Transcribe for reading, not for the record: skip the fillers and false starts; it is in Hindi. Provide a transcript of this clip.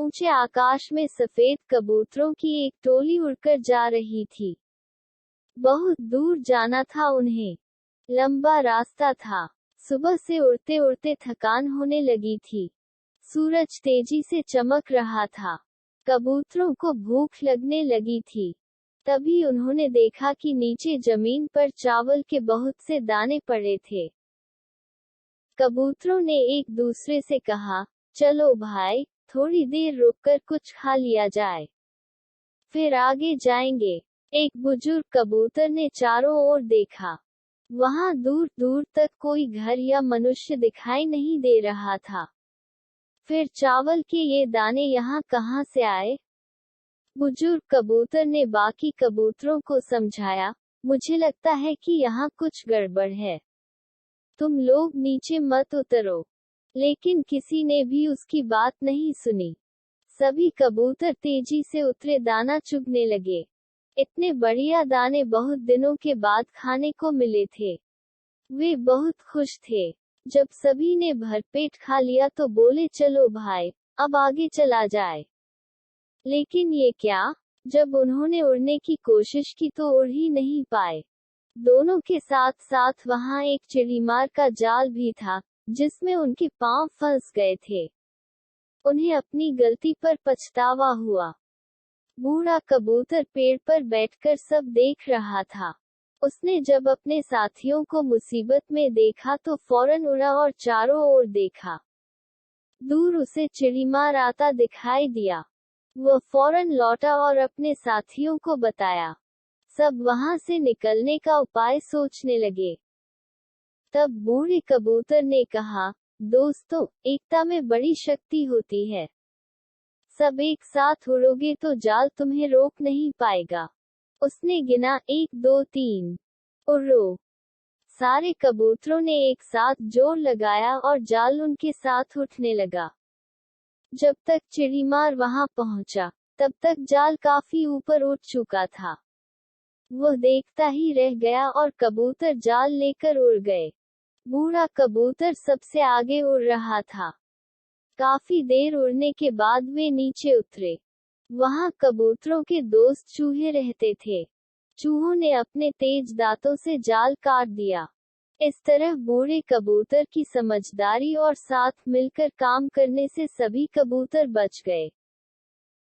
ऊंचे आकाश में सफेद कबूतरों की एक टोली उड़कर जा रही थी। बहुत दूर जाना था उन्हें। लंबा रास्ता था। सुबह से उड़ते उड़ते थकान होने लगी थी। सूरज तेजी से चमक रहा था। कबूतरों को भूख लगने लगी थी। तभी उन्होंने देखा कि नीचे जमीन पर चावल के बहुत से दाने पड़े थे। कबूतरों ने एक दूसरे से कहा, चलो भाई, थोड़ी देर रुककर कुछ खा लिया जाए, फिर आगे जाएंगे। एक बुजुर्ग कबूतर ने चारों ओर देखा। वहां दूर दूर तक कोई घर या मनुष्य दिखाई नहीं दे रहा था। फिर चावल के ये दाने यहाँ कहाँ से आए? बुजुर्ग कबूतर ने बाकी कबूतरों को समझाया, मुझे लगता है कि यहाँ कुछ गड़बड़ है। तुम लोग नीचे मत उतरो। लेकिन किसी ने भी उसकी बात नहीं सुनी। सभी कबूतर तेजी से उतरे दाना चुगने लगे। इतने बढ़िया दाने बहुत दिनों के बाद खाने को मिले थे। वे बहुत खुश थे। जब सभी ने भरपेट खा लिया तो बोले, चलो भाई, अब आगे चला जाए। लेकिन ये क्या? जब उन्होंने उड़ने की कोशिश की तो उड़ ही नहीं पाए। दोनों के साथ साथ वहां एक चिड़ीमार का जाल भी था, जिसमें उनके पांव फंस गए थे। उन्हें अपनी गलती पर पछतावा हुआ। बूढ़ा कबूतर पेड़ पर बैठकर सब देख रहा था। उसने जब अपने साथियों को मुसीबत में देखा तो फौरन उड़ा और चारों ओर देखा। दूर उसे चिड़ीमार आता दिखाई दिया। वह फौरन लौटा और अपने साथियों को बताया। सब वहां से निकलने का उपाय सोचने लगे। तब बूढ़े कबूतर ने कहा, दोस्तों, एकता में बड़ी शक्ति होती है। सब एक साथ उड़ोगे तो जाल तुम्हें रोक नहीं पाएगा। उसने गिना, 1 2 3, उड़ो। सारे कबूतरों ने एक साथ जोर लगाया और जाल उनके साथ उठने लगा। जब तक चिड़ीमार वहां पहुंचा, तब तक जाल काफी ऊपर उठ चुका था। वह देखता ही रह गया और कबूतर जाल लेकर उड़ गए। बूढ़ा कबूतर सबसे आगे उड़ रहा था। काफी देर उड़ने के बाद वे नीचे उतरे। वहां कबूतरों के दोस्त चूहे रहते थे। चूहों ने अपने तेज दांतों से जाल काट दिया। इस तरह बूढ़े कबूतर की समझदारी और साथ मिलकर काम करने से सभी कबूतर बच गए।